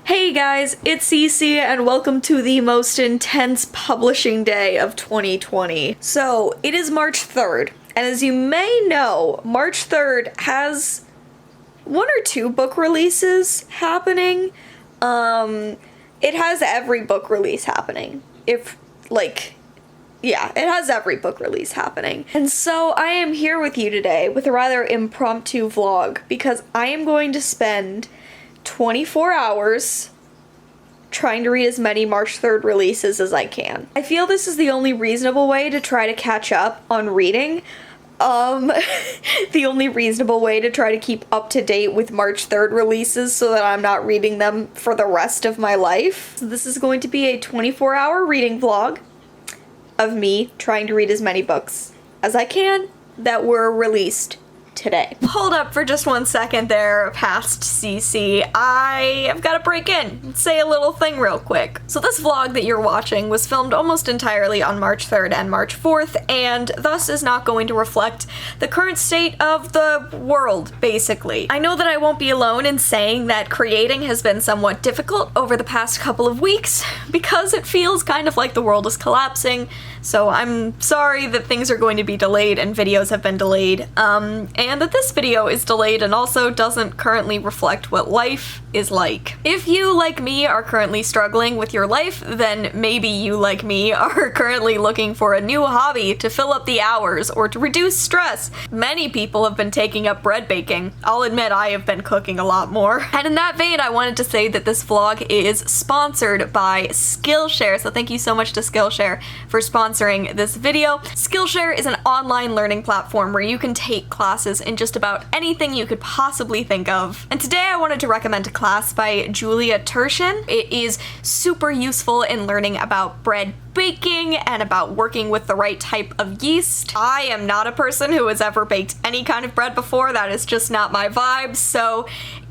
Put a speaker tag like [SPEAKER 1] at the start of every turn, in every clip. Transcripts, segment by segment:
[SPEAKER 1] Hey guys, it's Cece and welcome to the most intense publishing day of 2020. So, it is March 3rd, and as you may know, March 3rd has one or two book releases happening. It has every book release happening. It has every book release happening. And so I am here with you today with a rather impromptu vlog because I am going to spend 24 hours trying to read as many March 3rd releases as I can. I feel this is the only reasonable way to try to catch up on reading. The only reasonable way to try to keep up to date with March 3rd releases so that I'm not reading them for the rest of my life. So this is going to be a 24-hour reading vlog of me trying to read as many books as I can that were released today. Hold up for just 1 second there, past CC. I have got to break in and say a little thing real quick. So this vlog that you're watching was filmed almost entirely on March 3rd and March 4th, and thus is not going to reflect the current state of the world, basically. I know that I won't be alone in saying that creating has been somewhat difficult over the past couple of weeks because it feels kind of like the world is collapsing, so I'm sorry that things are going to be delayed and videos have been delayed, and that this video is delayed and also doesn't currently reflect what life is like. If you, like me, are currently struggling with your life, then maybe you, like me, are currently looking for a new hobby to fill up the hours or to reduce stress. Many people have been taking up bread baking. I'll admit I have been cooking a lot more. And in that vein, I wanted to say that this vlog is sponsored by Skillshare, so thank you so much to Skillshare for sponsoring this video. Skillshare is an online learning platform where you can take classes in just about anything you could possibly think of. And today I wanted to recommend a class by Julia Turshen. It is super useful in learning about bread baking and about working with the right type of yeast. I am not a person who has ever baked any kind of bread before. That is just not my vibe, so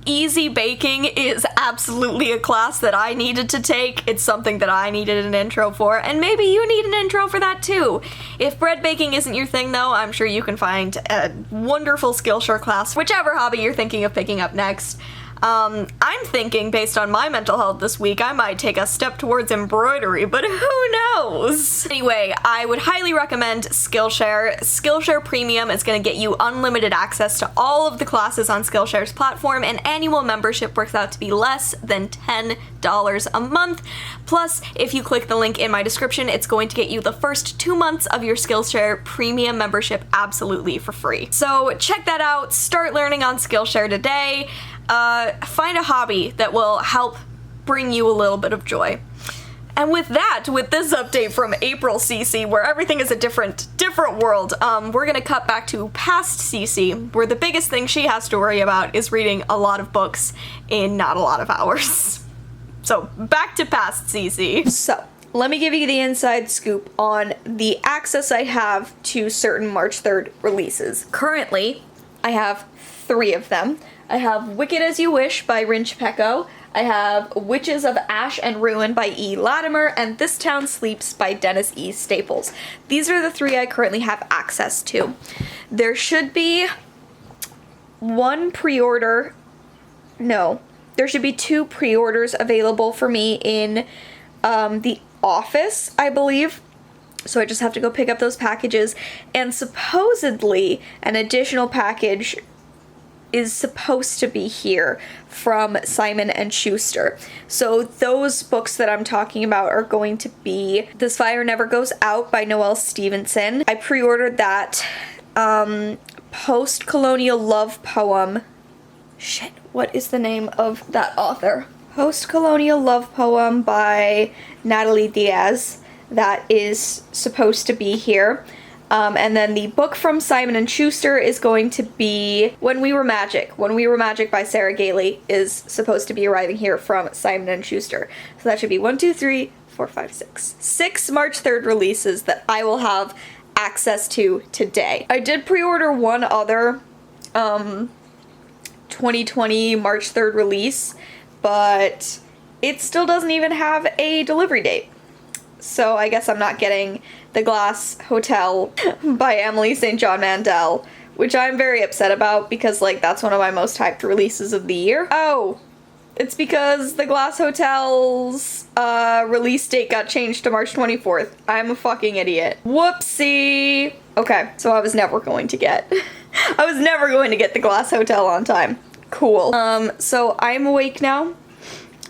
[SPEAKER 1] easy baking is absolutely a class that I needed to take. It's something that I needed an intro for, and maybe you need an intro for that too. If bread baking isn't your thing though, I'm sure you can find a wonderful Skillshare class, whichever hobby you're thinking of picking up next. I'm thinking, based on my mental health this week, I might take a step towards embroidery, but who knows? Anyway, I would highly recommend Skillshare. Skillshare Premium is going to get you unlimited access to all of the classes on Skillshare's platform, and annual membership works out to be less than $10 a month. Plus, if you click the link in my description, it's going to get you the first 2 months of your Skillshare Premium membership absolutely for free. So check that out, start learning on Skillshare today. Find a hobby that will help bring you a little bit of joy. And with that, with this update from April CC, where everything is a different world, we're gonna cut back to past CC, where the biggest thing she has to worry about is reading a lot of books in not a lot of hours. So, back to past CC. So, let me give you the inside scoop on the access I have to certain March 3rd releases. Currently, I have 3 of them. I have Wicked As You Wish by Chupeco, I have Witches of Ash and Ruin by E. Latimer, and This Town Sleeps by Dennis E. Staples. These are the 3 I currently have access to. There should be there should be 2 pre-orders available for me in the office, I believe. So I just have to go pick up those packages, and supposedly an additional package is supposed to be here from Simon & Schuster. So those books that I'm talking about are going to be This Fire Never Goes Out by Noelle Stevenson. I pre-ordered that. Postcolonial love poem. Shit, what is the name of that author? Postcolonial love poem by Natalie Diaz. That is supposed to be here. And then the book from Simon & Schuster is going to be When We Were Magic. When We Were Magic by Sarah Gailey is supposed to be arriving here from Simon & Schuster. So that should be 1, 2, 3, 4, 5, 6. 6 March 3rd releases that I will have access to today. I did pre-order one other 2020 March 3rd release, but it still doesn't even have a delivery date. So I guess I'm not getting The Glass Hotel by Emily St. John Mandel, which I'm very upset about because, like, that's one of my most hyped releases of the year. Oh, It's because the Glass Hotel's release date got changed to March 24th. I'm a fucking idiot. Whoopsie. Okay, so I was never going to get the Glass Hotel on time. Cool. So I'm awake now.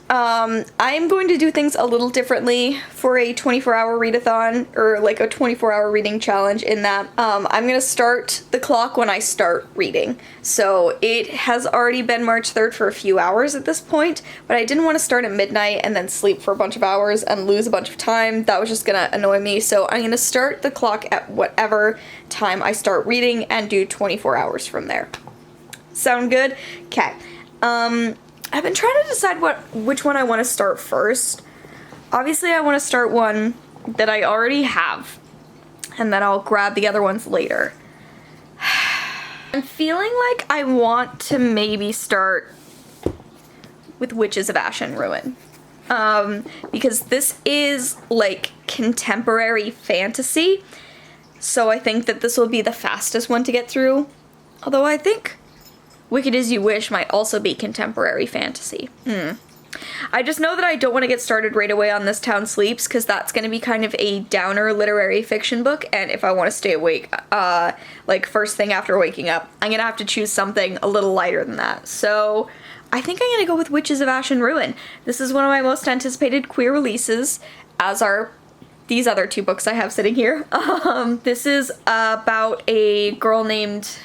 [SPEAKER 1] I'm going to do things a little differently for a 24-hour readathon, or like a 24-hour reading challenge, in that I'm gonna start the clock when I start reading. So it has already been March 3rd for a few hours at this point, but I didn't want to start at midnight and then sleep for a bunch of hours and lose a bunch of time. That was just gonna annoy me, so I'm gonna start the clock at whatever time I start reading and do 24 hours from there. Sound good? Okay. I've been trying to decide which one I want to start first. Obviously, I want to start one that I already have, and then I'll grab the other ones later. I'm feeling like I want to maybe start with Witches of Ash and Ruin. Because this is, like, contemporary fantasy, so I think that this will be the fastest one to get through. Although I think Wicked As You Wish might also be contemporary fantasy. I just know that I don't want to get started right away on This Town Sleeps, because that's going to be kind of a downer literary fiction book, and if I want to stay awake, like, first thing after waking up, I'm going to have to choose something a little lighter than that. So I think I'm going to go with Witches of Ash and Ruin. This is one of my most anticipated queer releases, as are these other two books I have sitting here. This is about a girl named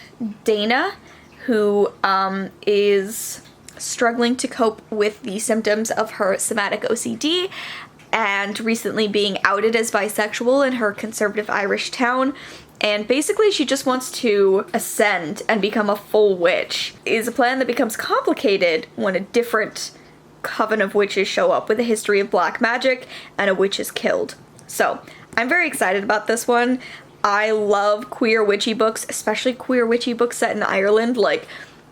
[SPEAKER 1] Dana, who is struggling to cope with the symptoms of her somatic OCD and recently being outed as bisexual in her conservative Irish town. And basically she just wants to ascend and become a full witch. It is a plan that becomes complicated when a different coven of witches show up with a history of black magic and a witch is killed. So I'm very excited about this one. I love queer witchy books, especially queer witchy books set in Ireland. Like,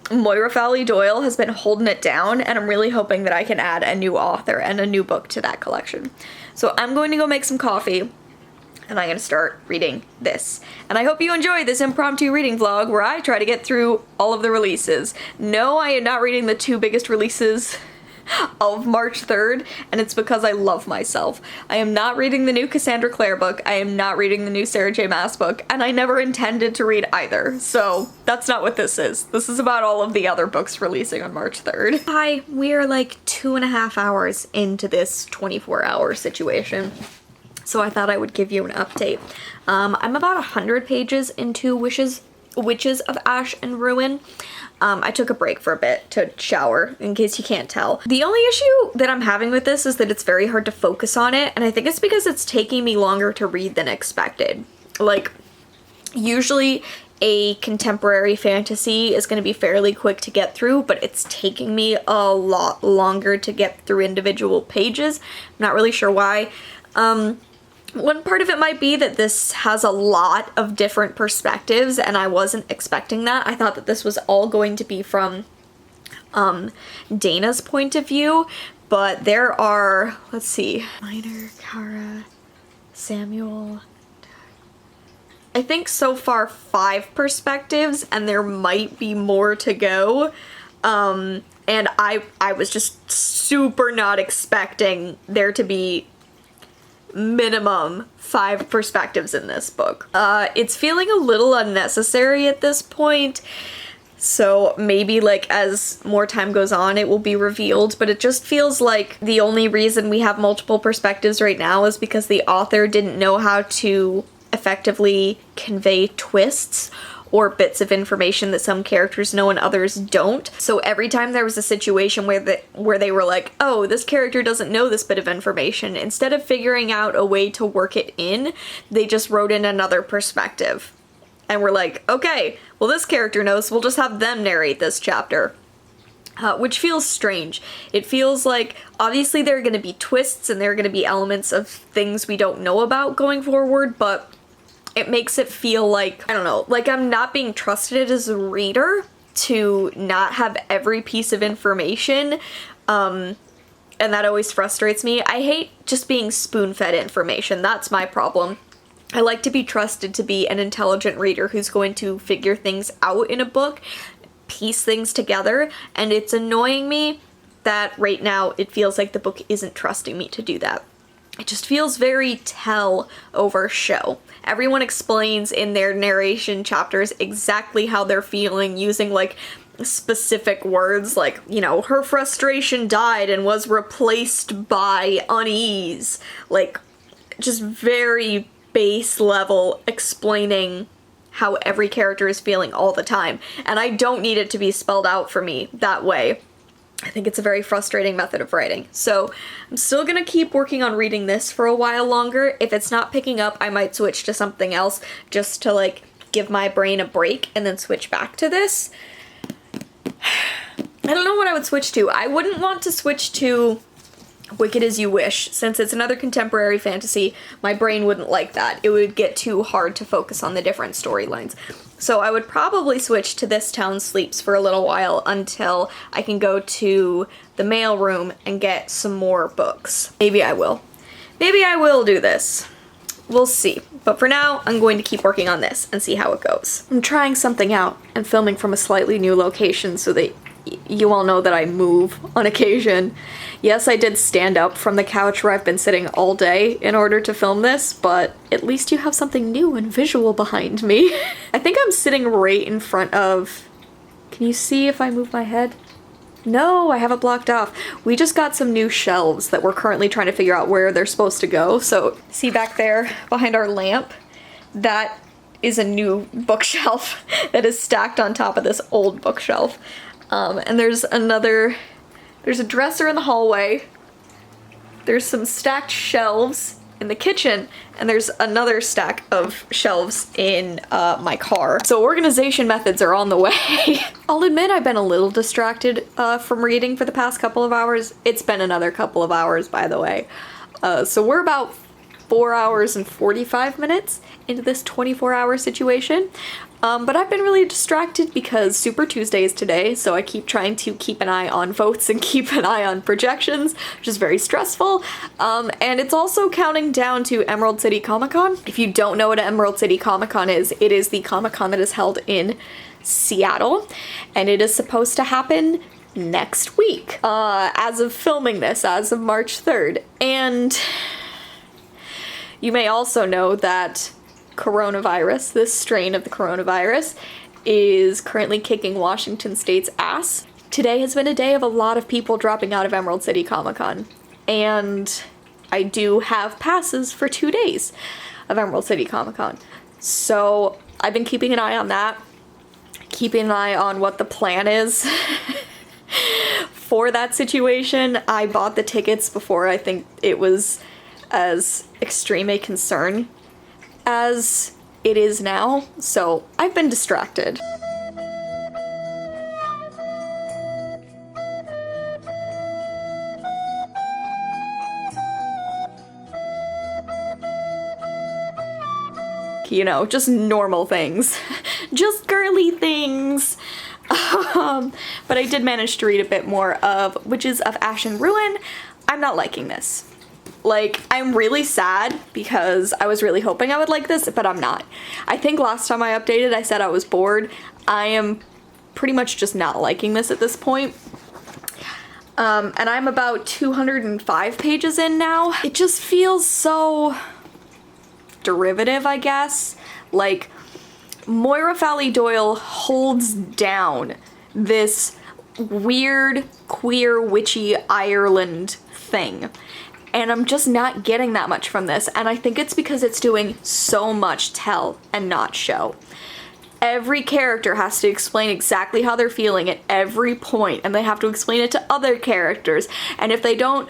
[SPEAKER 1] Moira Fowley-Doyle has been holding it down, and I'm really hoping that I can add a new author and a new book to that collection. So I'm going to go make some coffee, and I'm going to start reading this. And I hope you enjoy this impromptu reading vlog where I try to get through all of the releases. No, I am not reading the two biggest releases of March 3rd, and it's because I love myself. I am not reading the new Cassandra Clare book, I am not reading the new Sarah J Maas book, and I never intended to read either, so that's not what this is. This is about all of the other books releasing on March 3rd. Hi, we are like 2.5 hours into this 24-hour situation, so I thought I would give you an update. I'm about 100 pages into Witches of Ash and Ruin. I took a break for a bit to shower, in case you can't tell. The only issue that I'm having with this is that it's very hard to focus on it, and I think it's because it's taking me longer to read than expected. Like, usually a contemporary fantasy is going to be fairly quick to get through, but it's taking me a lot longer to get through individual pages. I'm not really sure why. One part of it might be that this has a lot of different perspectives, and I wasn't expecting that. I thought that this was all going to be from Dana's point of view, but there are, let's see, Minor, Kara, Samuel, I think so far 5 perspectives, and there might be more to go. And I was just super not expecting there to be minimum 5 perspectives in this book. It's feeling a little unnecessary at this point, so maybe like as more time goes on it will be revealed, but it just feels like the only reason we have multiple perspectives right now is because the author didn't know how to effectively convey twists or bits of information that some characters know and others don't. So every time there was a situation where they were like, oh, this character doesn't know this bit of information, instead of figuring out a way to work it in, they just wrote in another perspective. And we're like, okay, well this character knows, we'll just have them narrate this chapter. Which feels strange. It feels like, obviously there are going to be twists and there are going to be elements of things we don't know about going forward, but it makes it feel like, I don't know, like I'm not being trusted as a reader to not have every piece of information, and that always frustrates me. I hate just being spoon-fed information. That's my problem. I like to be trusted to be an intelligent reader who's going to figure things out in a book, piece things together, and it's annoying me that right now it feels like the book isn't trusting me to do that. It just feels very tell over show. Everyone explains in their narration chapters exactly how they're feeling using like specific words like, you know, her frustration died and was replaced by unease. Like, just very base level explaining how every character is feeling all the time. And I don't need it to be spelled out for me that way. I think it's a very frustrating method of writing. So I'm still gonna keep working on reading this for a while longer. If it's not picking up, I might switch to something else just to like give my brain a break and then switch back to this. I don't know what I would switch to. I wouldn't want to switch to Wicked As You Wish. Since it's another contemporary fantasy, my brain wouldn't like that. It would get too hard to focus on the different storylines. So I would probably switch to This Town Sleeps for a little while until I can go to the mailroom and get some more books. Maybe I will. Maybe I will do this. We'll see. But for now, I'm going to keep working on this and see how it goes. I'm trying something out and filming from a slightly new location so that you all know that I move on occasion. Yes, I did stand up from the couch where I've been sitting all day in order to film this, but at least you have something new and visual behind me. I think I'm sitting right in front of... Can you see if I move my head? No, I have it blocked off. We just got some new shelves that we're currently trying to figure out where they're supposed to go. So, see back there behind our lamp? That is a new bookshelf that is stacked on top of this old bookshelf. And there's a dresser in the hallway, there's some stacked shelves in the kitchen, and there's another stack of shelves in my car. So organization methods are on the way. I'll admit I've been a little distracted from reading for the past couple of hours. It's been another couple of hours, by the way. So we're about 4 hours and 45 minutes into this 24-hour situation. But I've been really distracted because Super Tuesday is today, so I keep trying to keep an eye on votes and keep an eye on projections, which is very stressful. And it's also counting down to Emerald City Comic Con. If you don't know what Emerald City Comic Con is, it is the Comic Con that is held in Seattle, and it is supposed to happen next week, as of filming this, as of March 3rd. And you may also know that coronavirus, this strain of the coronavirus, is currently kicking Washington State's ass. Today has been a day of a lot of people dropping out of Emerald City Comic Con, and I do have passes for 2 days of Emerald City Comic Con. So I've been keeping an eye on that, keeping an eye on what the plan is for that situation. I bought the tickets before I think it was as extreme a concern as it is now, so I've been distracted. You know, just normal things. Just girly things. But I did manage to read a bit more of Witches of Ash and Ruin. I'm not liking this. Like, I'm really sad because I was really hoping I would like this, but I'm not. I think last time I updated, I said I was bored. I am pretty much just not liking this at this point. And I'm about 205 pages in now. It just feels so derivative, I guess. Like, Moira Fowley Doyle holds down this weird, queer, witchy Ireland thing. And I'm just not getting that much from this, and I think it's because it's doing so much tell and not show. Every character has to explain exactly how they're feeling at every point, and they have to explain it to other characters, and if they don't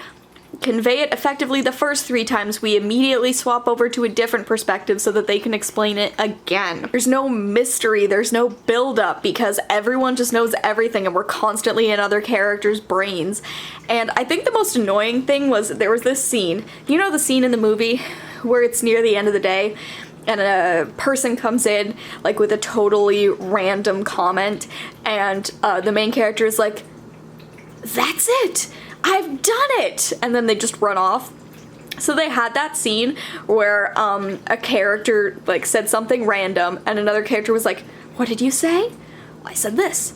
[SPEAKER 1] convey it effectively the first 3 times, we immediately swap over to a different perspective so that they can explain it again. There's no mystery, there's no build-up, because everyone just knows everything and we're constantly in other characters' brains. And I think the most annoying thing was there was this scene, you know the scene in the movie where it's near the end of the day and a person comes in like with a totally random comment and the main character is like, "That's it! I've done it!" And then they just run off. So they had that scene where a character like said something random and another character was like, "What did you say?" "I said this."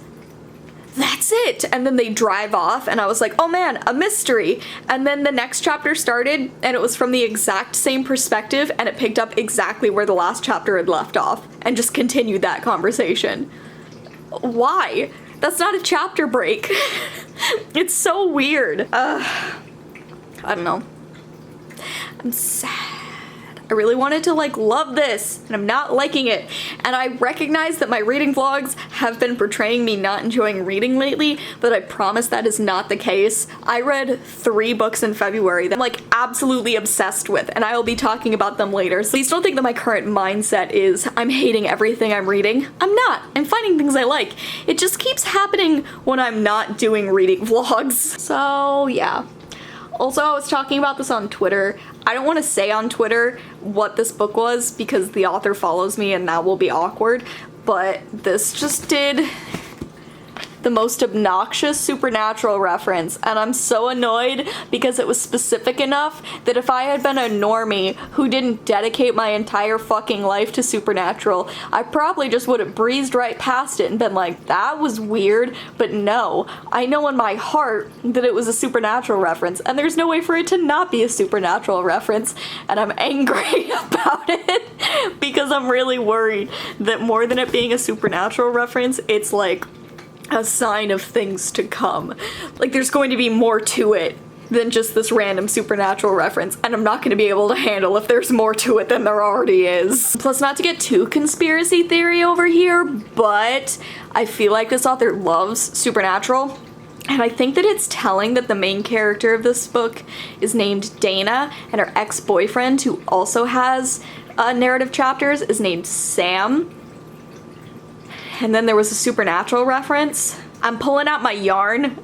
[SPEAKER 1] that's it. And then they drive off and I was like, oh man, a mystery. And then the next chapter started and it was from the exact same perspective and it picked up exactly where the last chapter had left off and just continued that conversation. Why? That's not a chapter break. It's so weird. I don't know. I'm sad. I really wanted to like love this and I'm not liking it. And I recognize that my reading vlogs have been portraying me not enjoying reading lately, but I promise that is not the case. I read 3 books in February that I'm like absolutely obsessed with and I will be talking about them later. So please don't think that my current mindset is I'm hating everything I'm reading. I'm not. I'm finding things I like. It just keeps happening when I'm not doing reading vlogs. So yeah. Also, I was talking about this on Twitter. I don't want to say on Twitter what this book was because the author follows me and that will be awkward, but this just did the most obnoxious Supernatural reference, and I'm so annoyed because it was specific enough that if I had been a normie who didn't dedicate my entire fucking life to Supernatural, I probably just would have breezed right past it and been like, that was weird, but no, I know in my heart that it was a Supernatural reference, and there's no way for it to not be a Supernatural reference, and I'm angry about it because I'm really worried that more than it being a Supernatural reference, it's like a sign of things to come. Like there's going to be more to it than just this random Supernatural reference, and I'm not going to be able to handle if there's more to it than there already is. Plus, not to get too conspiracy theory over here, but I feel like this author loves Supernatural, and I think that it's telling that the main character of this book is named Dana, and her ex-boyfriend, who also has narrative chapters, is named Sam. And then there was a Supernatural reference. I'm pulling out my yarn.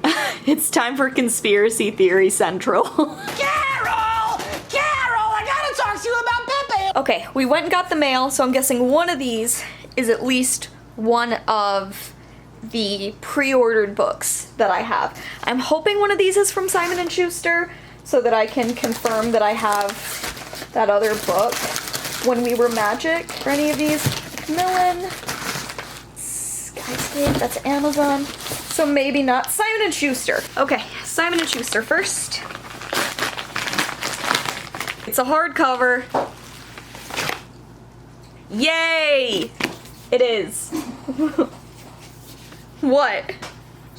[SPEAKER 1] It's time for Conspiracy Theory Central.
[SPEAKER 2] Carol! Carol, I gotta talk to you about Pepe!
[SPEAKER 1] Okay, we went and got the mail, so I'm guessing one of these is at least one of the pre-ordered books that I have. I'm hoping one of these is from Simon & Schuster so that I can confirm that I have that other book, When We Were Magic, or any of these. Macmillan. That's Amazon. So maybe not. Simon & Schuster. Okay, Simon & Schuster first. It's a hardcover. Yay! It is. What?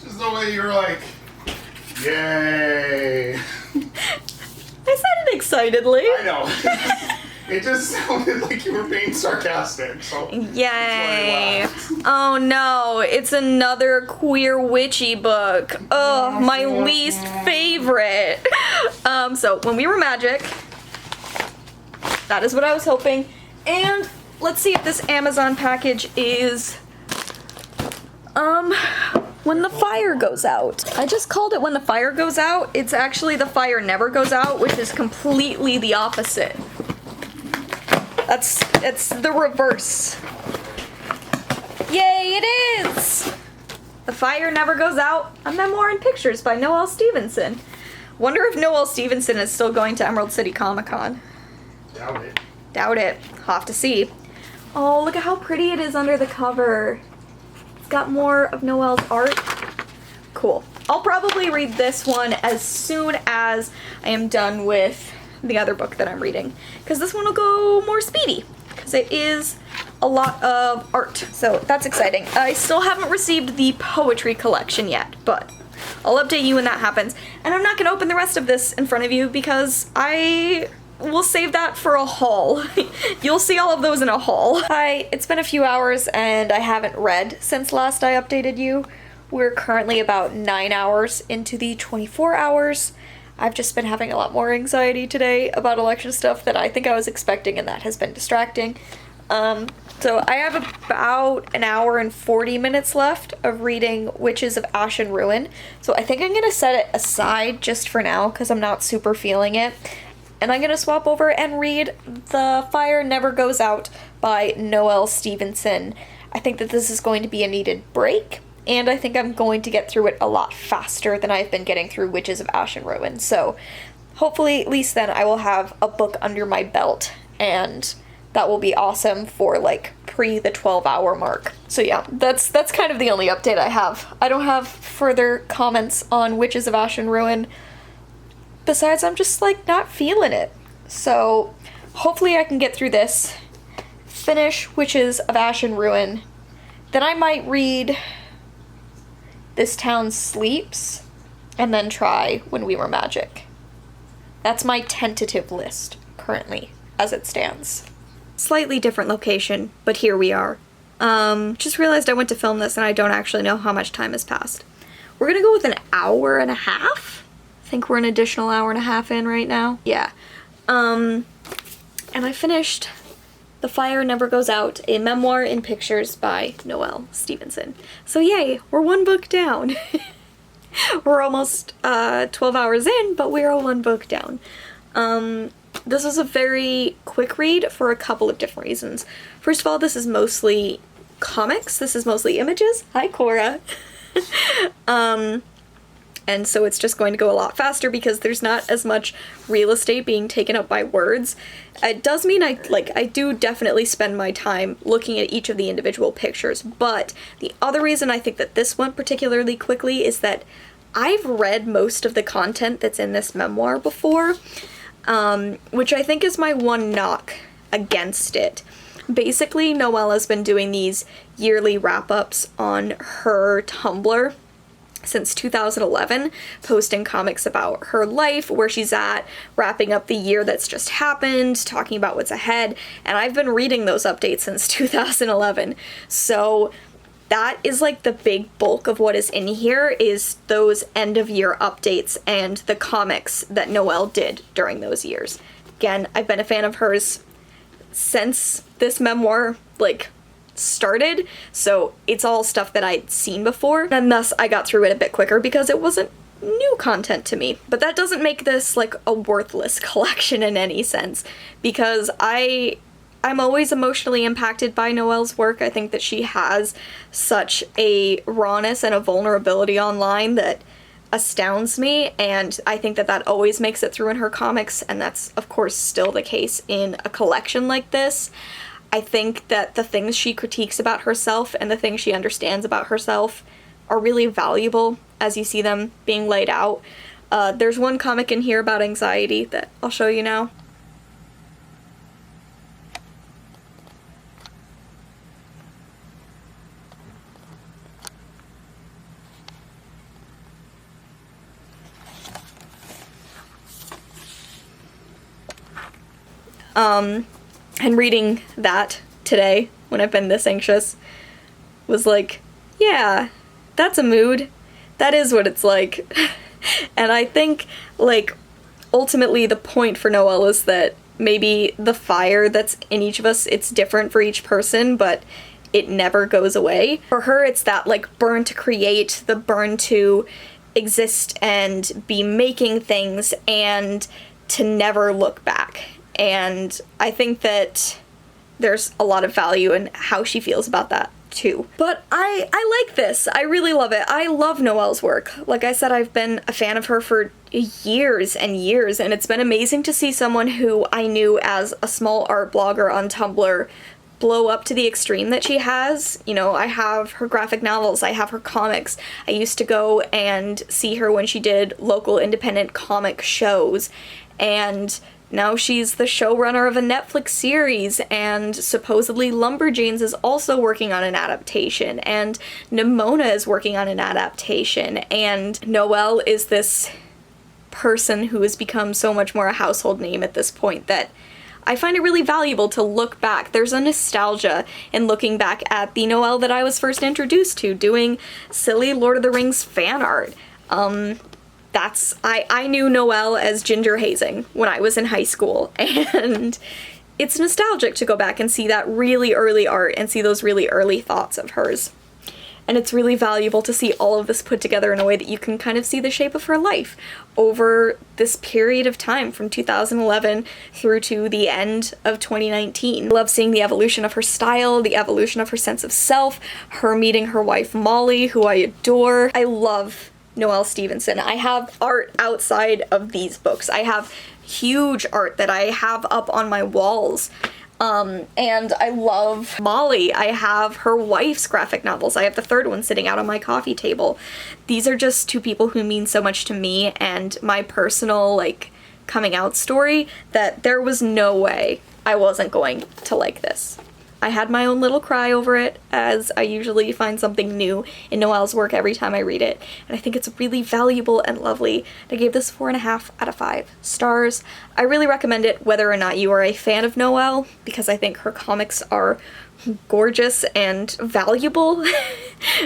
[SPEAKER 3] Just the way you're like, yay.
[SPEAKER 1] I said it excitedly.
[SPEAKER 3] I know. It just sounded like you were being sarcastic, so.
[SPEAKER 1] Yay. Oh no, it's another queer witchy book. Oh, my least favorite. So When We Were Magic. That is what I was hoping. And let's see if this Amazon package is When the Fire Goes Out. I just called it When the Fire Goes Out. It's actually The Fire Never Goes Out, which is completely the opposite. It's the reverse. Yay, it is! The Fire Never Goes Out, a memoir and pictures by Noelle Stevenson. Wonder if Noelle Stevenson is still going to Emerald City Comic Con.
[SPEAKER 3] Doubt it.
[SPEAKER 1] Doubt it. I'll have to see. Oh, look at how pretty it is under the cover. It's got more of Noelle's art. Cool. I'll probably read this one as soon as I am done with the other book that I'm reading, because this one will go more speedy because it is a lot of art, so that's exciting. I still haven't received the poetry collection yet, but I'll update you when that happens, and I'm not going to open the rest of this in front of you because I will save that for a haul. You'll see all of those in a haul. Hi, it's been a few hours and I haven't read since last I updated you. We're currently about 9 hours into the 24 hours. I've just been having a lot more anxiety today about election stuff than I think I was expecting, and that has been distracting. So I have about an hour and 40 minutes left of reading Witches of Ash and Ruin. So I think I'm going to set it aside just for now because I'm not super feeling it. And I'm going to swap over and read The Fire Never Goes Out by Noelle Stevenson. I think that this is going to be a needed break. And I think I'm going to get through it a lot faster than I've been getting through Witches of Ash and Ruin. So hopefully at least then I will have a book under my belt, and that will be awesome for like pre the 12-hour mark. So yeah, that's kind of the only update I have. I don't have further comments on Witches of Ash and Ruin, besides I'm just like not feeling it. So hopefully I can get through this, finish Witches of Ash and Ruin, then I might read This Town Sleeps, and then try When We Were Magic. That's my tentative list currently, as it stands. Slightly different location, but here we are. Just realized I went to film this and I don't actually know how much time has passed. We're gonna go with an hour and a half? I think we're an additional hour and a half in right now. Yeah. And I finished The Fire Never Goes Out, a memoir in pictures by Noelle Stevenson. So yay, we're one book down. We're almost 12 hours in, but we're one book down. This is a very quick read for a couple of different reasons. First of all, this is mostly comics. This is mostly images. Hi, Cora. And so it's just going to go a lot faster because there's not as much real estate being taken up by words. It does mean I do definitely spend my time looking at each of the individual pictures, but the other reason I think that this went particularly quickly is that I've read most of the content that's in this memoir before, which I think is my one knock against it. Basically, Noelle has been doing these yearly wrap-ups on her Tumblr since 2011, posting comics about her life, where she's at, wrapping up the year that's just happened, talking about what's ahead, and I've been reading those updates since 2011. So that is like the big bulk of what is in here, is those end-of-year updates and the comics that Noelle did during those years. Again, I've been a fan of hers since this memoir, started, so it's all stuff that I'd seen before, and thus I got through it a bit quicker because it wasn't new content to me. But that doesn't make this a worthless collection in any sense, because I'm always emotionally impacted by Noelle's work. I think that she has such a rawness and a vulnerability online that astounds me, and I think that that always makes it through in her comics, and that's of course still the case in a collection like this. I think that the things she critiques about herself and the things she understands about herself are really valuable as you see them being laid out. There's one comic in here about anxiety that I'll show you now. And reading that today, when I've been this anxious, was like, yeah, that's a mood. That is what it's like. And I think, ultimately the point for Noelle is that maybe the fire that's in each of us, it's different for each person, but it never goes away. For her, it's that, burn to create, the burn to exist and be making things, and to never look back. And I think that there's a lot of value in how she feels about that too. But I like this. I really love it. I love Noelle's work. Like I said, I've been a fan of her for years and years, and it's been amazing to see someone who I knew as a small art blogger on Tumblr blow up to the extreme that she has. You know, I have her graphic novels, I have her comics. I used to go and see her when she did local independent comic shows, and now she's the showrunner of a Netflix series, and supposedly Lumberjanes is also working on an adaptation, and Nimona is working on an adaptation, and Noelle is this person who has become so much more a household name at this point that I find it really valuable to look back. There's a nostalgia in looking back at the Noelle that I was first introduced to, doing silly Lord of the Rings fan art. I knew Noelle as Ginger Hazing when I was in high school, and it's nostalgic to go back and see that really early art and see those really early thoughts of hers. And it's really valuable to see all of this put together in a way that you can kind of see the shape of her life over this period of time from 2011 through to the end of 2019. I love seeing the evolution of her style, the evolution of her sense of self, her meeting her wife Molly, who I adore. I love Noelle Stevenson. I have art outside of these books. I have huge art that I have up on my walls And I love Molly. I have her wife's graphic novels. I have the third one sitting out on my coffee table. These are just two people who mean so much to me and my personal, like, coming out story that there was no way I wasn't going to like this. I had my own little cry over it, as I usually find something new in Noelle's work every time I read it, and I think it's really valuable and lovely. I gave this 4.5 out of 5 stars. I really recommend it whether or not you are a fan of Noelle, because I think her comics are gorgeous and valuable.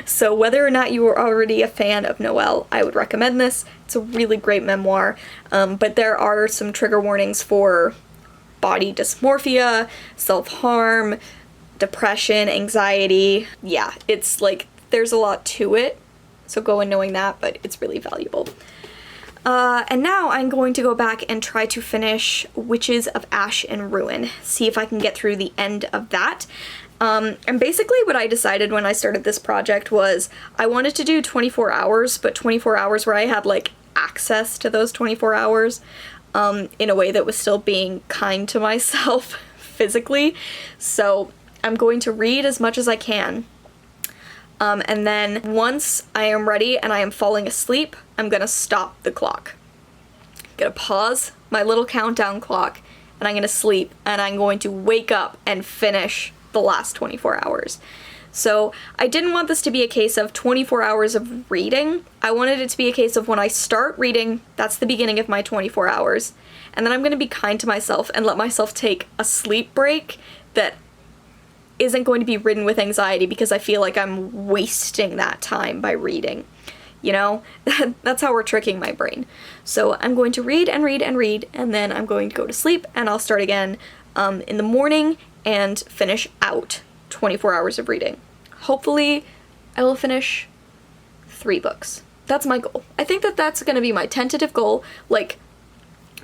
[SPEAKER 1] So whether or not you are already a fan of Noelle, I would recommend this. It's a really great memoir, but there are some trigger warnings for body dysmorphia, self-harm, depression, anxiety. Yeah, it's like, there's a lot to it, so go in knowing that, but it's really valuable. And now I'm going to go back and try to finish Witches of Ash and Ruin, see if I can get through the end of that. And basically what I decided when I started this project was I wanted to do 24 hours, but 24 hours where I had, like, access to those 24 hours in a way that was still being kind to myself physically. So I'm going to read as much as I can. And then once I am ready and I am falling asleep, I'm gonna stop the clock. I'm gonna pause my little countdown clock and I'm gonna sleep and I'm going to wake up and finish the last 24 hours. So I didn't want this to be a case of 24 hours of reading. I wanted it to be a case of when I start reading, that's the beginning of my 24 hours. And then I'm gonna be kind to myself and let myself take a sleep break that isn't going to be ridden with anxiety because I feel like I'm wasting that time by reading. You know? That's how we're tricking my brain. So I'm going to read and read and read, and then I'm going to go to sleep, and I'll start again in the morning and finish out 24 hours of reading. Hopefully, I will finish 3 books. That's my goal. I think that that's going to be my tentative goal. Like,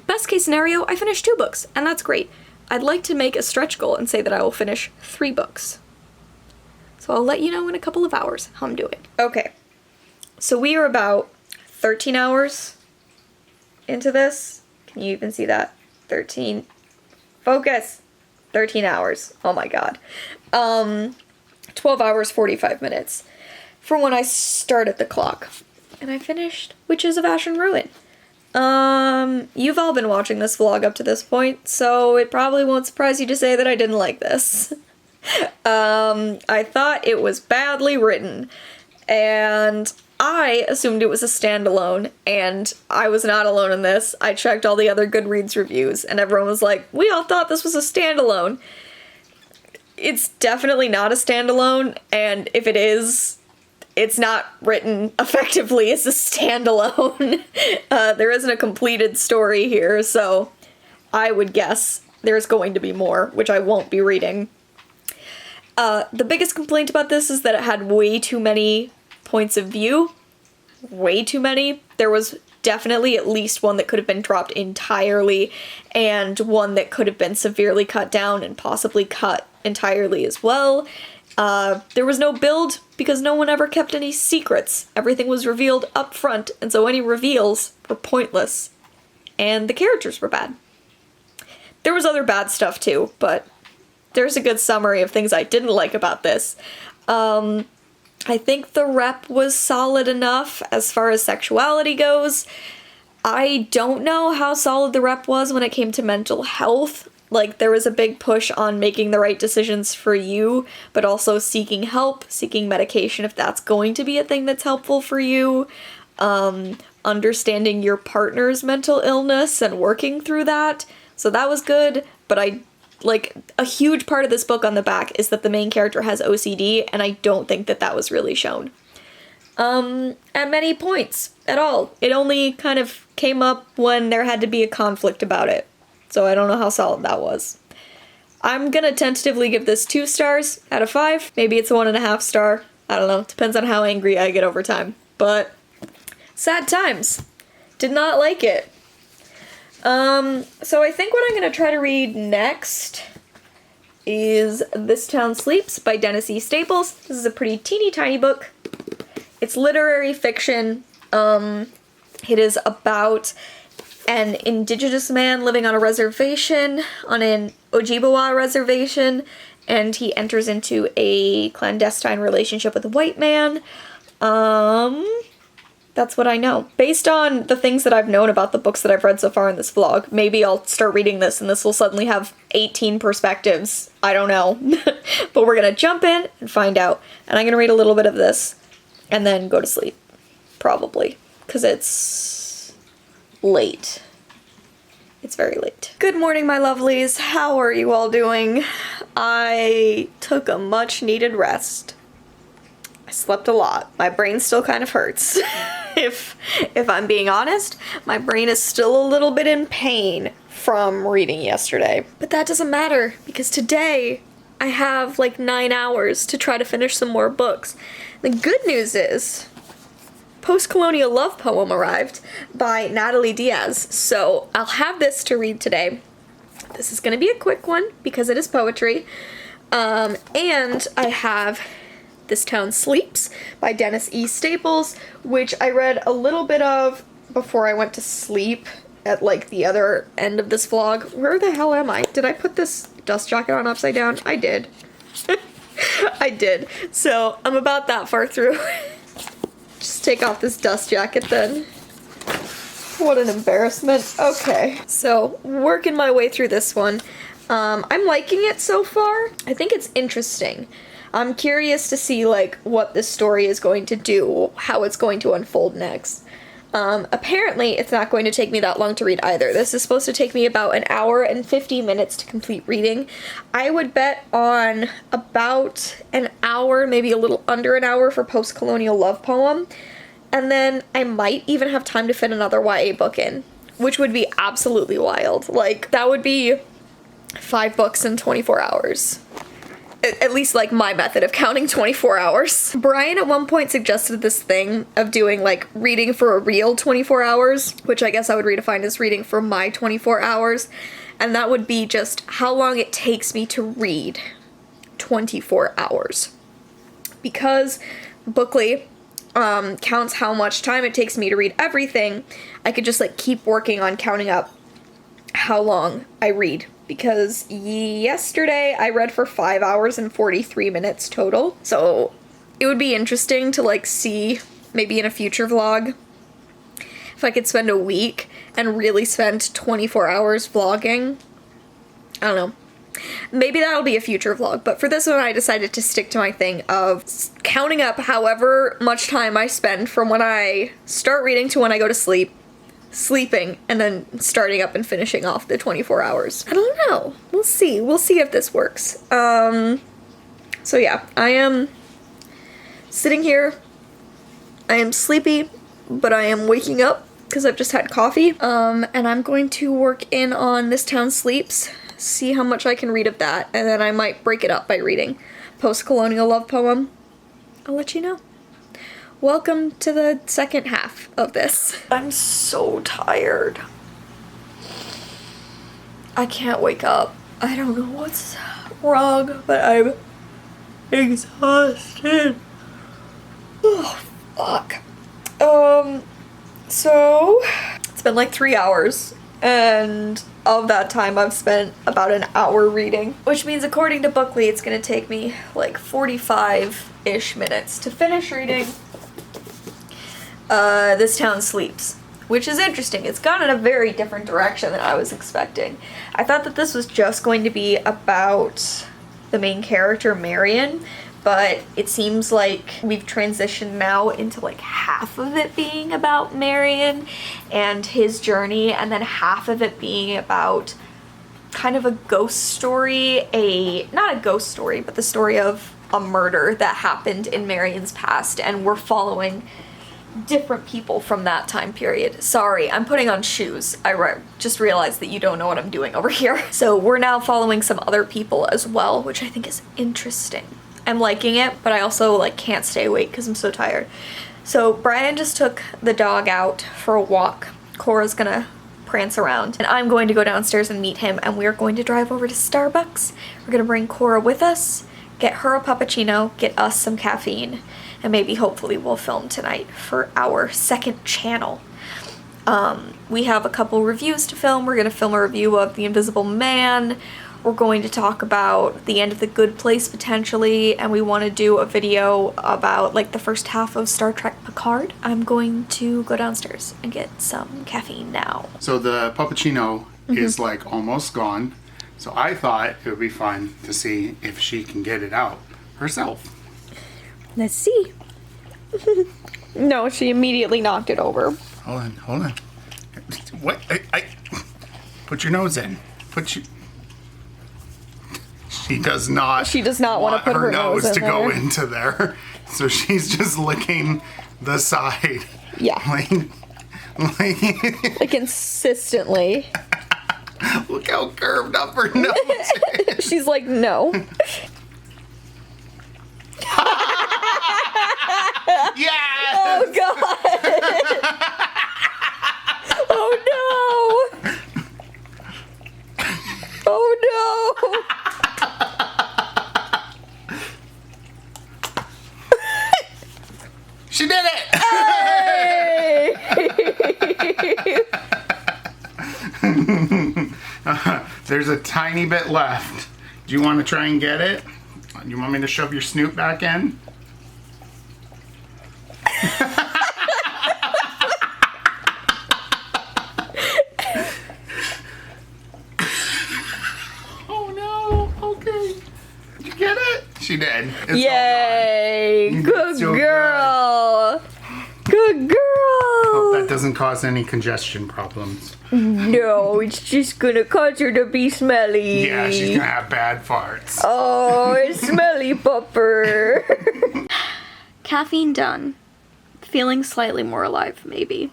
[SPEAKER 1] best case scenario, I finish 2 books, and that's great. I'd like to make a stretch goal and say that I will finish 3 books. So I'll let you know in a couple of hours how I'm doing. Okay, so we are about 13 hours into this. Can you even see that? 13. Focus! 13 hours. Oh my god. 12 hours, 45 minutes from when I started the clock. And I finished Witches of Ash and Ruin. You've all been watching this vlog up to this point, so it probably won't surprise you to say that I didn't like this. I thought it was badly written, and I assumed it was a standalone, and I was not alone in this. I checked all the other Goodreads reviews, and everyone was like, we all thought this was a standalone. It's definitely not a standalone, and if it is, it's not written effectively as a standalone. There isn't a completed story here, so I would guess there's going to be more, which I won't be reading. The biggest complaint about this is that it had way too many points of view. Way too many. There was definitely at least one that could have been dropped entirely, and one that could have been severely cut down and possibly cut entirely as well. There was no build because no one ever kept any secrets. Everything was revealed up front, and so any reveals were pointless. And the characters were bad. There was other bad stuff too, but there's a good summary of things I didn't like about this. I think the rep was solid enough as far as sexuality goes. I don't know how solid the rep was when it came to mental health. Like, there was a big push on making the right decisions for you, but also seeking help, seeking medication if that's going to be a thing that's helpful for you, understanding your partner's mental illness and working through that. So that was good, but a huge part of this book on the back is that the main character has OCD, and I don't think that that was really shown. At many points at all. It only kind of came up when there had to be a conflict about it. So I don't know how solid that was. I'm gonna tentatively give this 2 stars out of 5. Maybe it's a 1.5 star. I don't know. Depends on how angry I get over time. But sad times. Did not like it. So I think what I'm gonna try to read next is This Town Sleeps by Dennis E. Staples. This is a pretty teeny tiny book. It's literary fiction. It is about an indigenous man living on a reservation, on an Ojibwa reservation, and he enters into a clandestine relationship with a white man. That's what I know. Based on the things that I've known about the books that I've read so far in this vlog, maybe I'll start reading this and this will suddenly have 18 perspectives. I don't know. But we're gonna jump in and find out. And I'm gonna read a little bit of this and then go to sleep. Probably. Because it's late. It's very late. Good morning, my lovelies. How are you all doing? I took a much needed rest. I slept a lot. My brain still kind of hurts. If I'm being honest, my brain is still a little bit in pain from reading yesterday. But that doesn't matter because today I have like 9 hours to try to finish some more books. The good news is Postcolonial Love Poem arrived by Natalie Diaz. So I'll have this to read today. This is going to be a quick one because it is poetry. And I have This Town Sleeps by Dennis E. Staples, which I read a little bit of before I went to sleep at like the other end of this vlog. Where the hell am I? Did I put this dust jacket on upside down? I did. I did. So I'm about that far through. Just take off this dust jacket then. What an embarrassment. Okay. So working my way through this one. I'm liking it so far. I think it's interesting. I'm curious to see like what this story is going to do, how it's going to unfold next. Apparently it's not going to take me that long to read either. This is supposed to take me about an hour and 50 minutes to complete reading. I would bet on about an hour, maybe a little under an hour for Postcolonial Love Poem. And then I might even have time to fit another YA book in, which would be absolutely wild. Like, that would be 5 books in 24 hours. At least, like, my method of counting 24 hours. Brian at one point suggested this thing of doing, like, reading for a real 24 hours, which I guess I would redefine as reading for my 24 hours. And that would be just how long it takes me to read 24 hours. Because Bookly counts how much time it takes me to read everything, I could just, like, keep working on counting up how long I read. Because yesterday I read for 5 hours and 43 minutes total. So it would be interesting to like see maybe in a future vlog if I could spend a week and really spend 24 hours vlogging. I don't know. Maybe that'll be a future vlog, but for this one I decided to stick to my thing of counting up however much time I spend from when I start reading to when I go to sleep, sleeping, and then starting up and finishing off the 24 hours. I don't know. We'll see. We'll see if this works. So yeah, I am sitting here. I am sleepy, but I am waking up because I've just had coffee. And I'm going to work in on This Town Sleeps, see how much I can read of that, and then I might break it up by reading Postcolonial Love Poem. I'll let you know. Welcome to the second half of this. I'm so tired. I can't wake up. I don't know what's wrong, but I'm exhausted. Oh, fuck. So it's been like 3 hours, and of that time I've spent about an hour reading, which means according to Bookly it's gonna take me like 45-ish minutes to finish reading This Town Sleeps, which is interesting. It's gone in a very different direction than I was expecting. I thought that this was just going to be about the main character, Marion, but it seems like we've transitioned now into like half of it being about Marion and his journey, and then half of it being about kind of a ghost story, not a ghost story, but the story of a murder that happened in Marion's past, and we're following different people from that time period. Sorry, I'm putting on shoes. I just realized that you don't know what I'm doing over here. So we're now following some other people as well, which I think is interesting. I'm liking it, but I also like can't stay awake because I'm so tired. So Brian just took the dog out for a walk. Cora's gonna prance around, and I'm going to go downstairs and meet him, and we're going to drive over to Starbucks. We're gonna bring Cora with us, get her a puppuccino, get us some caffeine, and maybe hopefully we'll film tonight for our second channel. We have a couple reviews to film. We're going to film a review of The Invisible Man. We're going to talk about The End of the Good Place, potentially, and we want to do a video about, like, the first half of Star Trek Picard. I'm going to go downstairs and get some caffeine now.
[SPEAKER 3] So the puppuccino is, like, almost gone. So I thought it would be fun to see if she can get it out herself.
[SPEAKER 1] Let's see. No, she immediately knocked it over.
[SPEAKER 3] Hold on. What? I put your nose in. She does not.
[SPEAKER 1] She does not want to put her nose in
[SPEAKER 3] to
[SPEAKER 1] there.
[SPEAKER 3] go into there. So she's just licking the side.
[SPEAKER 1] Yeah.
[SPEAKER 3] Like
[SPEAKER 1] consistently.
[SPEAKER 3] Look how curved up her nose is.
[SPEAKER 1] She's like, no.
[SPEAKER 3] Yes!
[SPEAKER 1] Oh, God. Oh, no. Oh, no.
[SPEAKER 3] She did it!
[SPEAKER 1] Hey!
[SPEAKER 3] There's a tiny bit left. Do you want to try and get it? You want me to shove your snoot back in? Oh no, okay. Did you get it? She did. It's
[SPEAKER 1] Yay!
[SPEAKER 3] all gone.
[SPEAKER 1] Good
[SPEAKER 3] So
[SPEAKER 1] girl! Good girl!
[SPEAKER 3] Hope that doesn't cause any congestion problems.
[SPEAKER 1] No, it's just gonna cause her to be smelly.
[SPEAKER 3] Yeah, she's gonna have bad farts.
[SPEAKER 1] Oh, it's smelly pupper. Caffeine done. Feeling slightly more alive, maybe.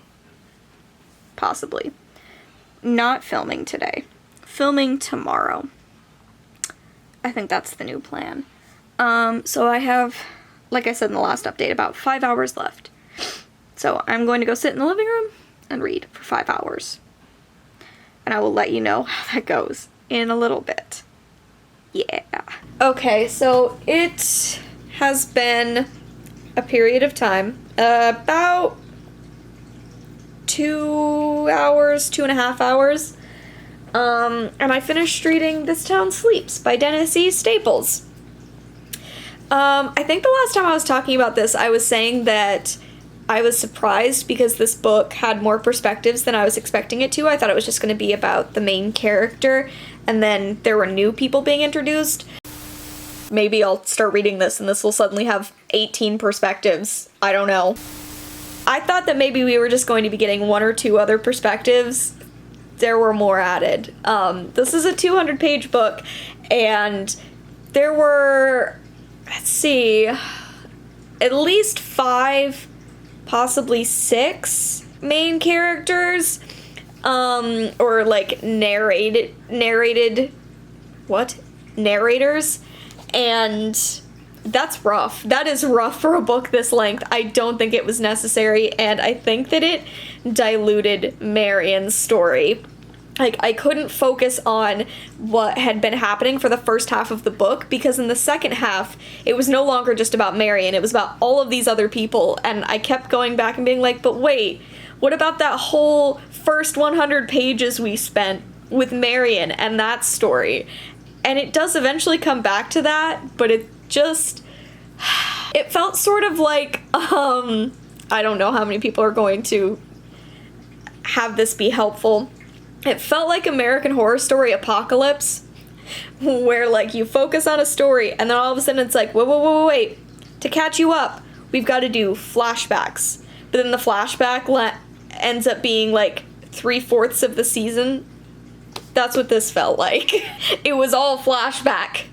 [SPEAKER 1] Possibly. Not filming today. Filming tomorrow. I think that's the new plan. So I have, like I said in the last update, about 5 hours left. So I'm going to go sit in the living room and read for 5 hours. And I will let you know how that goes in a little bit. Yeah. Okay, so it has been a period of time, about 2 hours, 2.5 hours. And I finished reading This Town Sleeps by Dennis E. Staples. I think the last time I was talking about this, I was saying that I was surprised because this book had more perspectives than I was expecting it to. I thought it was just going to be about the main character, and then there were new people being introduced. Maybe I'll start reading this and this will suddenly have 18 perspectives. I don't know. I thought that maybe we were just going to be getting 1 or 2 other perspectives. There were more added. This is a 200-page book, and there were, let's see, at least 5, possibly 6 main characters, or like narrators, and that's rough. That is rough for a book this length. I don't think it was necessary, and I think that it diluted Marion's story. Like, I couldn't focus on what had been happening for the first half of the book, because in the second half, it was no longer just about Marion, it was about all of these other people, and I kept going back and being like, but wait, what about that whole first 100 pages we spent with Marion and that story? And it does eventually come back to that, but it just, it felt sort of like, I don't know how many people are going to have this be helpful. It felt like American Horror Story Apocalypse, where, like, you focus on a story, and then all of a sudden it's like, wait. To catch you up, we've got to do flashbacks. But then the flashback ends up being, like, 3/4 of the season. That's what this felt like. It was all flashback,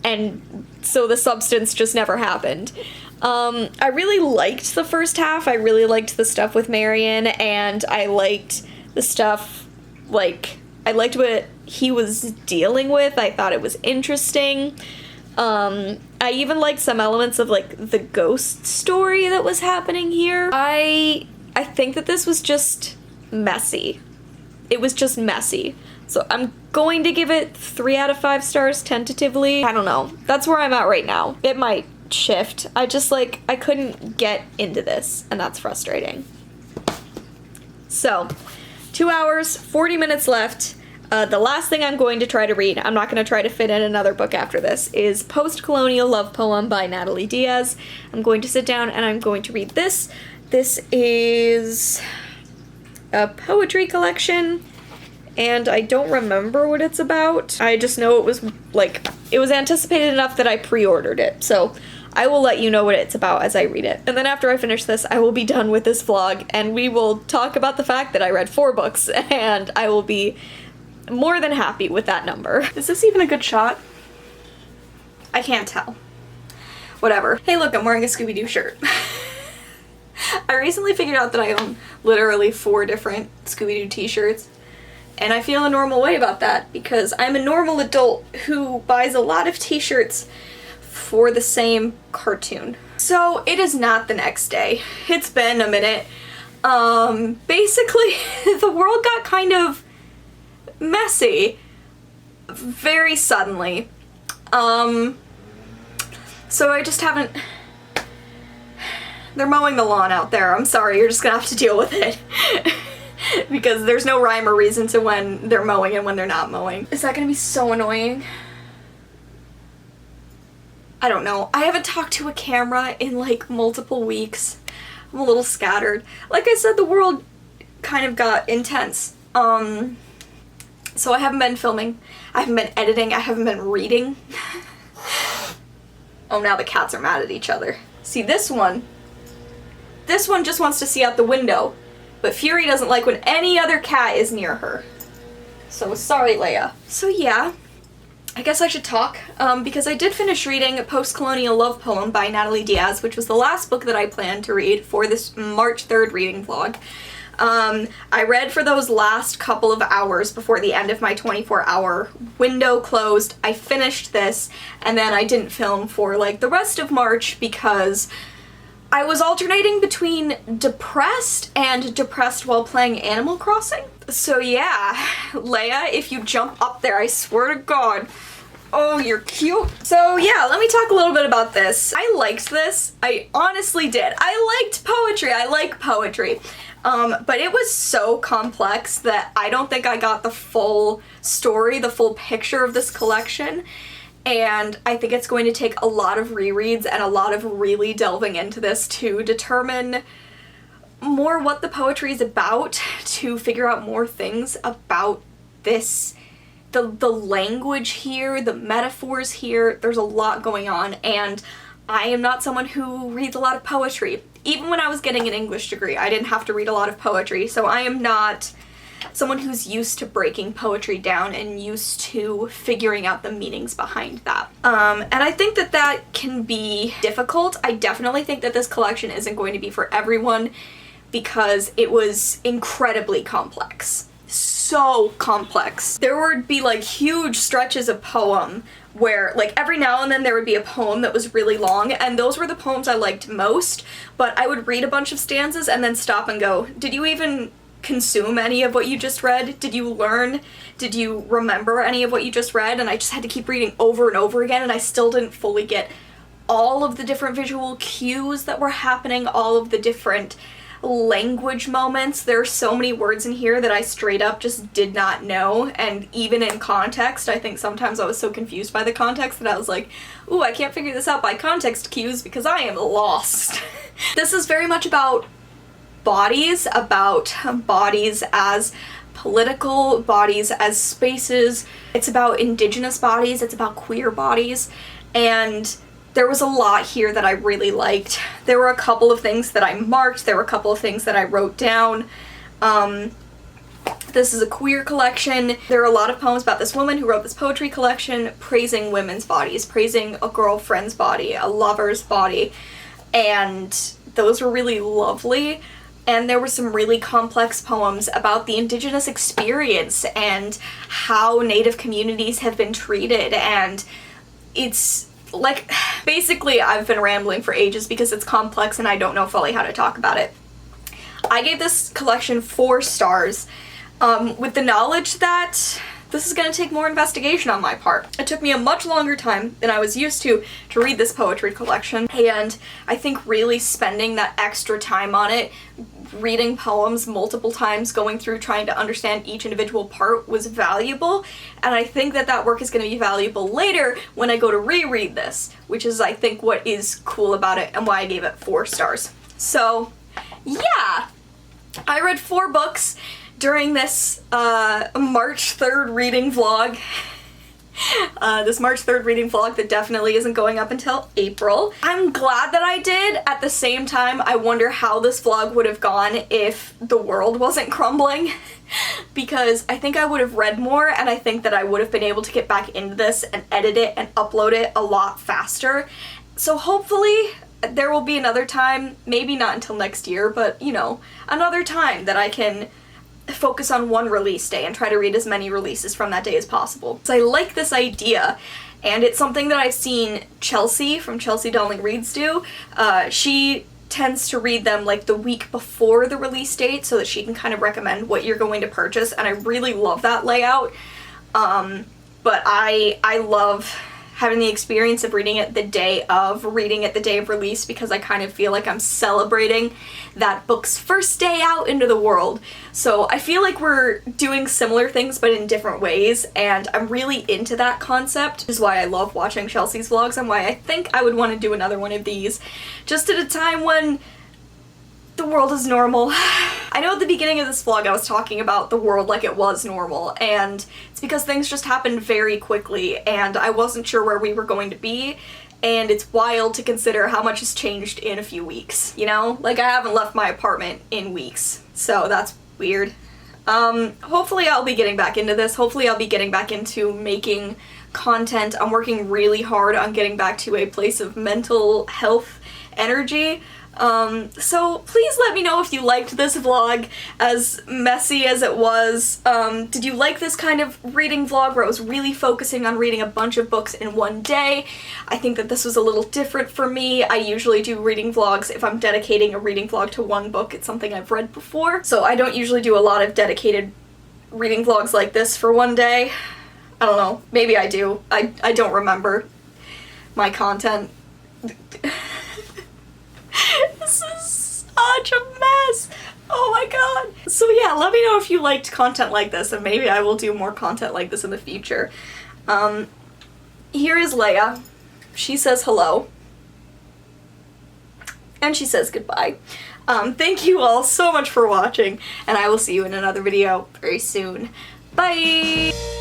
[SPEAKER 1] and so the substance just never happened. I really liked the first half. I really liked the stuff with Marion, and I liked the stuff... Like, I liked what he was dealing with. I thought it was interesting. I even liked some elements of, like, the ghost story that was happening here. I think that this was just messy. It was just messy. So I'm going to give it 3 out of 5 stars tentatively. I don't know. That's where I'm at right now. It might shift. I just, like, I couldn't get into this, and that's frustrating. So, 2 hours, 40 minutes left. The last thing I'm going to try to read, I'm not going to try to fit in another book after this, is Postcolonial Love Poem by Natalie Diaz. I'm going to sit down and I'm going to read this. This is a poetry collection, and I don't remember what it's about. I just know it was, like, it was anticipated enough that I pre-ordered it, so I will let you know what it's about as I read it. And then after I finish this, I will be done with this vlog, and we will talk about the fact that I read 4 books, and I will be more than happy with that number. Is this even a good shot? I can't tell. Whatever. Hey look, I'm wearing a Scooby-Doo shirt. I recently figured out that I own literally 4 different Scooby-Doo t-shirts, and I feel a normal way about that because I'm a normal adult who buys a lot of t-shirts for the same cartoon. So it is not the next day. It's been a minute. Basically, the world got kind of messy very suddenly. So I just haven't... They're mowing the lawn out there. I'm sorry, you're just gonna have to deal with it. Because there's no rhyme or reason to when they're mowing and when they're not mowing. Is that gonna be so annoying? I don't know. I haven't talked to a camera in like multiple weeks. I'm a little scattered. Like I said, the world kind of got intense. So I haven't been filming, I haven't been editing, I haven't been reading. Oh, now the cats are mad at each other. See, this one just wants to see out the window, but Fury doesn't like when any other cat is near her. So sorry, Leia. So yeah, I guess I should talk, because I did finish reading Postcolonial Love Poem by Natalie Diaz, which was the last book that I planned to read for this March 3rd reading vlog. I read for those last couple of hours before the end of my 24-hour window closed. I finished this, and then I didn't film for like the rest of March because I was alternating between depressed and depressed while playing Animal Crossing. So yeah, Leia, if you jump up there, I swear to God. Oh, you're cute. So yeah, let me talk a little bit about this. I liked this. I honestly did. I liked poetry. I like poetry. But it was so complex that I don't think I got the full story, the full picture of this collection. And I think it's going to take a lot of rereads and a lot of really delving into this to determine more what the poetry is about, to figure out more things about this, the language here, the metaphors here. There's a lot going on, and I am not someone who reads a lot of poetry. Even when I was getting an English degree, I didn't have to read a lot of poetry, so I am not someone who's used to breaking poetry down and used to figuring out the meanings behind that. And I think that that can be difficult. I definitely think that this collection isn't going to be for everyone because it was incredibly complex. So complex. There would be like huge stretches of poem where like every now and then there would be a poem that was really long, and those were the poems I liked most, but I would read a bunch of stanzas and then stop and go, did you even consume any of what you just read? Did you learn? Did you remember any of what you just read? And I just had to keep reading over and over again, and I still didn't fully get all of the different visual cues that were happening, all of the different language moments. There are so many words in here that I straight up just did not know, and even in context, I think sometimes I was so confused by the context that I was like, ooh, I can't figure this out by context cues because I am lost. This is very much about bodies as political, bodies as spaces. It's about indigenous bodies, it's about queer bodies, and there was a lot here that I really liked. There were a couple of things that I marked, there were a couple of things that I wrote down. This is a queer collection. There are a lot of poems about this woman who wrote this poetry collection praising women's bodies, praising a girlfriend's body, a lover's body, and those were really lovely. And there were some really complex poems about the indigenous experience and how Native communities have been treated, and it's like, basically I've been rambling for ages because it's complex and I don't know fully how to talk about it. I gave this collection 4 stars, with the knowledge that this is going to take more investigation on my part. It took me a much longer time than I was used to read this poetry collection, and I think really spending that extra time on it reading poems multiple times, going through trying to understand each individual part was valuable, and I think that that work is going to be valuable later when I go to reread this, which is, I think, what is cool about it and why I gave it 4 stars. So, yeah! I read 4 books during this March 3rd reading vlog. This March 3rd reading vlog that definitely isn't going up until April. I'm glad that I did. At the same time, I wonder how this vlog would have gone if the world wasn't crumbling. Because I think I would have read more, and I think that I would have been able to get back into this and edit it and upload it a lot faster. So hopefully there will be another time, maybe not until next year, but you know, another time that I can focus on one release day and try to read as many releases from that day as possible. So I like this idea, and it's something that I've seen Chelsea from Chelsea Dowling Reads do. She tends to read them like the week before the release date so that she can kind of recommend what you're going to purchase, and I really love that layout. But I love having the experience of reading it the day of release, because I kind of feel like I'm celebrating that book's first day out into the world. So I feel like we're doing similar things but in different ways, and I'm really into that concept, which is why I love watching Chelsea's vlogs and why I think I would want to do another one of these, just at a time when the world is normal. I know at the beginning of this vlog I was talking about the world like it was normal, and it's because things just happened very quickly and I wasn't sure where we were going to be, and it's wild to consider how much has changed in a few weeks, you know? Like, I haven't left my apartment in weeks, so that's weird. Hopefully I'll be getting back into this. Hopefully I'll be getting back into making content. I'm working really hard on getting back to a place of mental health energy. So please let me know if you liked this vlog, as messy as it was. Did you like this kind of reading vlog where I was really focusing on reading a bunch of books in one day? I think that this was a little different for me. I usually do reading vlogs if I'm dedicating a reading vlog to one book. It's something I've read before. So I don't usually do a lot of dedicated reading vlogs like this for one day. I don't know. Maybe I do. I don't remember my content. This is such a mess. Oh my god. So yeah, let me know if you liked content like this, and maybe I will do more content like this in the future. Here is Leia. She says hello. And she says goodbye. Thank you all so much for watching, and I will see you in another video very soon. Bye!